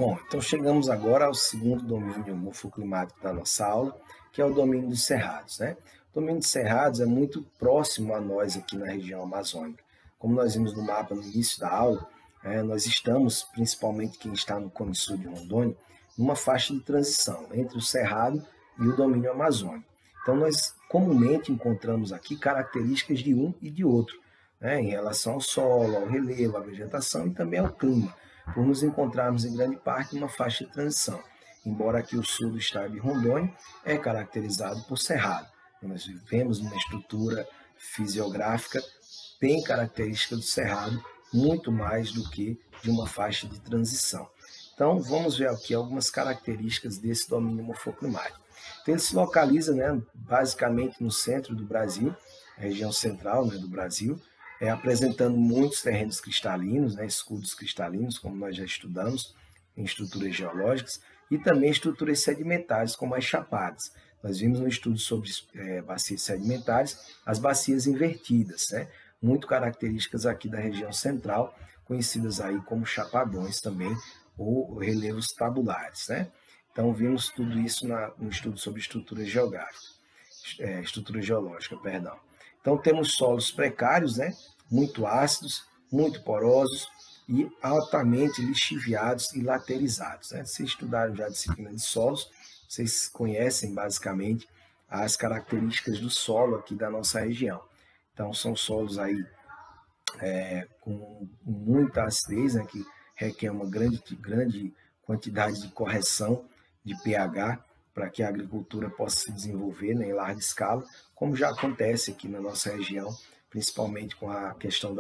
Bom, então chegamos agora ao segundo domínio morfoclimático da nossa aula, que é o domínio dos cerrados, né? O domínio dos cerrados é muito próximo a nós aqui na região amazônica. Como nós vimos no mapa no início da aula, nós estamos, principalmente quem está no Cone Sul de Rondônia, numa faixa de transição entre o cerrado e o domínio amazônico. Então nós comumente encontramos aqui características de um e de outro, né, em relação ao solo, ao relevo, à vegetação e também ao clima, por nos encontrarmos em grande parte numa faixa de transição. Embora aqui o sul do estado de Rondônia é caracterizado por cerrado. Nós vivemos numa estrutura fisiográfica bem característica do cerrado, muito mais do que de uma faixa de transição. Então, vamos ver aqui algumas características desse domínio morfoclimático. Então, ele se localiza, né, basicamente no centro do Brasil, a região central, né, do Brasil, apresentando muitos terrenos cristalinos, né, escudos cristalinos, como nós já estudamos em estruturas geológicas, e também estruturas sedimentares, como as chapadas. Nós vimos um estudo sobre bacias sedimentares, as bacias invertidas, né, muito características aqui da região central, conhecidas aí como chapadões também, ou relevos tabulares, né? Então, vimos tudo isso no estudo sobre estrutura geográfica, estrutura geológica, perdão. Então, temos solos precários, né? Muito ácidos, muito porosos e altamente lixiviados e laterizados, né? Se estudaram já a disciplina de solos, vocês conhecem basicamente as características do solo aqui da nossa região. Então, são solos aí com muita acidez, né, que requer uma grande quantidade de correção de pH para que a agricultura possa se desenvolver, né, em larga escala, como já acontece aqui na nossa região, principalmente com a questão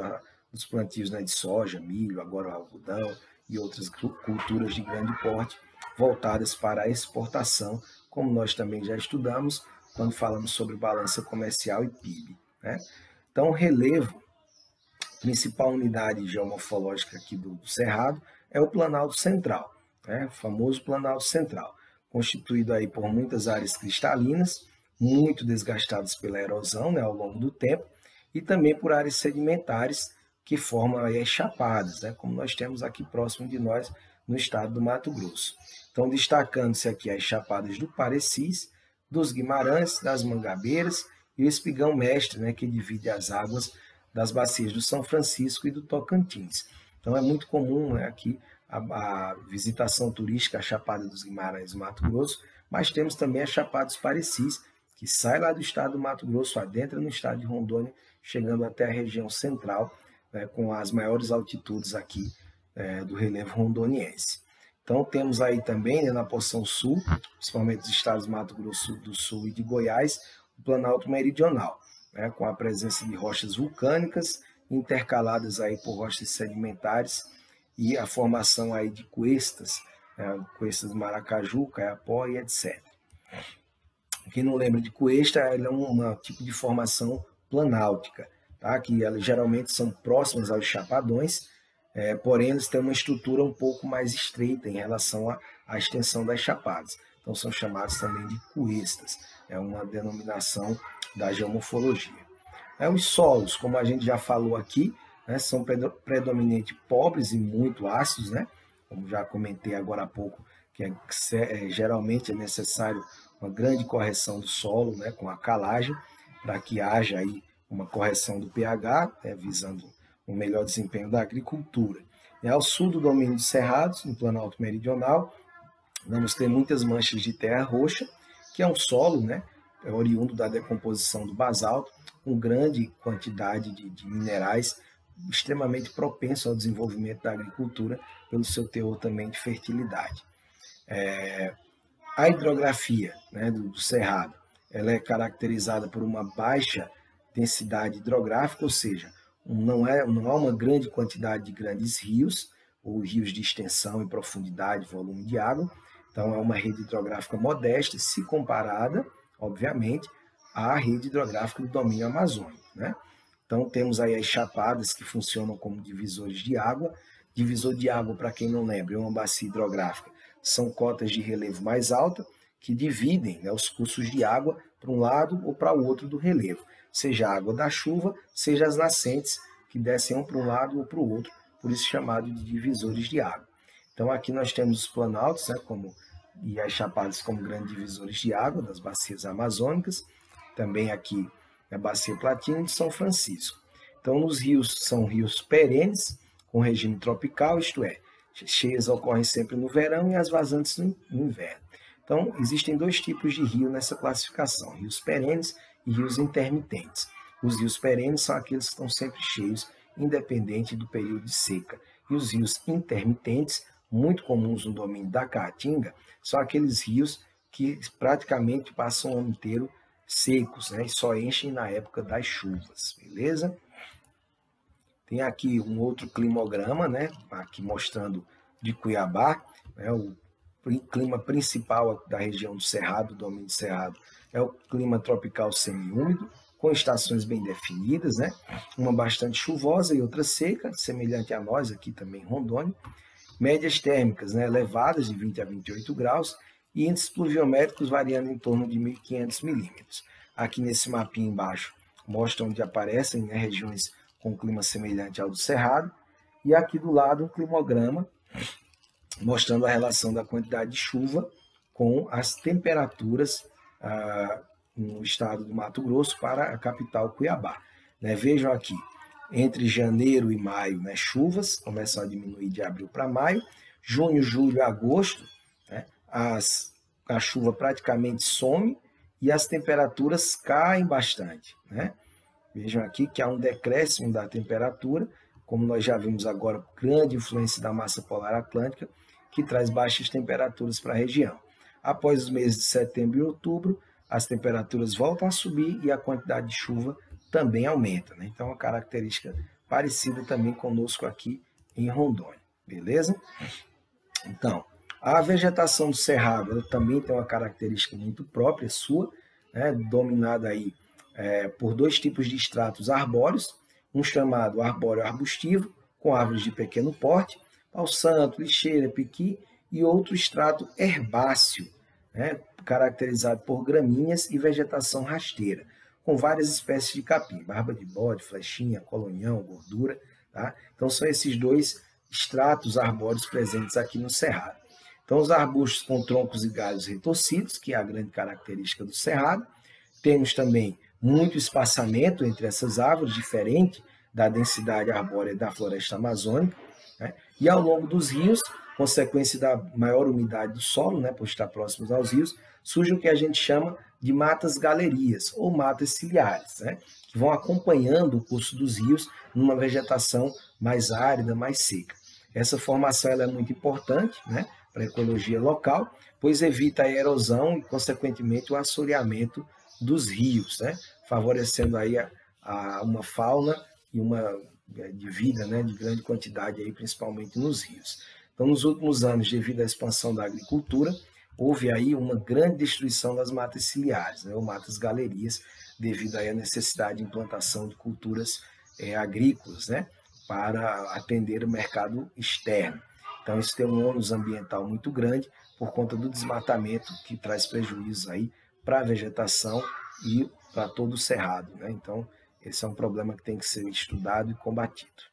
dos plantios, né, de soja, milho, agora o algodão e outras culturas de grande porte voltadas para a exportação, como nós também já estudamos quando falamos sobre balança comercial e PIB, né? Então, o relevo, principal unidade geomorfológica aqui do Cerrado, é o Planalto Central, né? O famoso Planalto Central, constituído aí por muitas áreas cristalinas, muito desgastadas pela erosão, né, ao longo do tempo, e também por áreas sedimentares que formam aí as chapadas, né, como nós temos aqui próximo de nós no estado do Mato Grosso. Então, destacando-se aqui as chapadas do Parecis, dos Guimarães, das Mangabeiras e o Espigão Mestre, né, que divide as águas das bacias do São Francisco e do Tocantins. Então, é muito comum, né, aqui a visitação turística à Chapada dos Guimarães, Mato Grosso, mas temos também a Chapada dos Parecis, que sai lá do estado do Mato Grosso, adentra no estado de Rondônia, chegando até a região central, né, com as maiores altitudes aqui do relevo rondoniense. Então, temos aí também, né, na porção sul, principalmente dos estados do Mato Grosso do Sul e de Goiás, o Planalto Meridional, né, com a presença de rochas vulcânicas, intercaladas aí por rochas sedimentares e a formação aí de cuestas, né, cuestas do Maracaju, Caiapó e etc. Quem não lembra de cuesta, ela é um tipo de formação planáltica, tá? Que elas geralmente são próximas aos chapadões, porém eles têm uma estrutura um pouco mais estreita em relação à extensão das chapadas. Então são chamados também de cuestas, é uma denominação da geomorfologia. Os solos, como a gente já falou aqui, né, são predominantemente pobres e muito ácidos, né? Como já comentei agora há pouco, que geralmente é necessário uma grande correção do solo, né, com a calagem, para que haja aí uma correção do pH, né, visando um melhor desempenho da agricultura. Ao sul do domínio dos cerrados, no Planalto Meridional, vamos ter muitas manchas de terra roxa, que é um solo, né, oriundo da decomposição do basalto, com grande quantidade de minerais, extremamente propenso ao desenvolvimento da agricultura, pelo seu teor também de fertilidade. A hidrografia, né, do cerrado, ela é caracterizada por uma baixa densidade hidrográfica, ou seja, não há uma grande quantidade de grandes rios, ou rios de extensão e profundidade, volume de água. Então, é uma rede hidrográfica modesta, se comparada, obviamente, à rede hidrográfica do domínio amazônico, né? Então, temos aí as chapadas que funcionam como divisores de água. Divisor de água, para quem não lembra, é uma bacia hidrográfica. São cotas de relevo mais alta que dividem, né, os cursos de água para um lado ou para o outro do relevo, seja a água da chuva, seja as nascentes que descem um para um lado ou para o outro, por isso chamado de divisores de água. Então aqui nós temos os planaltos, né, e as chapadas como grandes divisores de água das bacias amazônicas, também aqui a Bacia Platina de São Francisco. Então nos rios são rios perenes, com regime tropical, isto é, cheias ocorrem sempre no verão e as vazantes no inverno. Então existem dois tipos de rio nessa classificação, rios perenes e rios intermitentes. Os rios perenes são aqueles que estão sempre cheios, independente do período de seca. E os rios intermitentes, muito comuns no domínio da Caatinga, são aqueles rios que praticamente passam o ano inteiro secos, né? E só enchem na época das chuvas, beleza? Tem aqui um outro climograma, né? Aqui mostrando de Cuiabá, né? O clima principal da região do Cerrado, do domínio do Cerrado, é o clima tropical semiúmido, com estações bem definidas, né? Uma bastante chuvosa e outra seca, semelhante a nós aqui também em Rondônia. Médias térmicas, né, elevadas de 20 a 28 graus e índices pluviométricos variando em torno de 1.500 milímetros. Aqui nesse mapinha embaixo mostra onde aparecem, né, regiões com clima semelhante ao do Cerrado. E aqui do lado um climograma mostrando a relação da quantidade de chuva com as temperaturas no estado do Mato Grosso para a capital Cuiabá. Né? Vejam aqui, entre janeiro e maio, né, chuvas começam a diminuir de abril para maio, junho, julho e agosto, né, a chuva praticamente some e as temperaturas caem bastante. Né? Vejam aqui que há um decréscimo da temperatura, como nós já vimos agora, grande influência da massa polar atlântica, que traz baixas temperaturas para a região. Após os meses de setembro e outubro, as temperaturas voltam a subir e a quantidade de chuva também aumenta. Né? Então, uma característica parecida também conosco aqui em Rondônia, beleza? Então, a vegetação do Cerrado ela também tem uma característica muito própria sua, né? Dominada aí por dois tipos de estratos arbóreos, um chamado arbóreo arbustivo, com árvores de pequeno porte, pau santo, lixeira, piqui, e outro estrato herbáceo, né, caracterizado por gramíneas e vegetação rasteira, com várias espécies de capim, barba de bode, flechinha, colonhão, gordura. Tá? Então são esses dois estratos arbóreos presentes aqui no Cerrado. Então os arbustos com troncos e galhos retorcidos, que é a grande característica do Cerrado. Temos também muito espaçamento entre essas árvores, diferente da densidade arbórea da floresta amazônica. Né? E ao longo dos rios, consequência da maior umidade do solo, né, por estar próximos aos rios, surge o que a gente chama de matas galerias ou matas ciliares, né, que vão acompanhando o curso dos rios numa vegetação mais árida, mais seca. Essa formação ela é muito importante, né, para a ecologia local, pois evita a erosão e, consequentemente, o assoreamento dos rios, né, favorecendo aí uma fauna e uma de vida, né, de grande quantidade, aí, principalmente nos rios. Então, nos últimos anos, devido à expansão da agricultura, houve aí uma grande destruição das matas ciliares, né, ou matas galerias, devido aí à necessidade de implantação de culturas agrícolas, né, para atender o mercado externo. Então, isso tem um ônus ambiental muito grande por conta do desmatamento, que traz prejuízos aí para a vegetação e para todo o cerrado. Né? Então, esse é um problema que tem que ser estudado e combatido.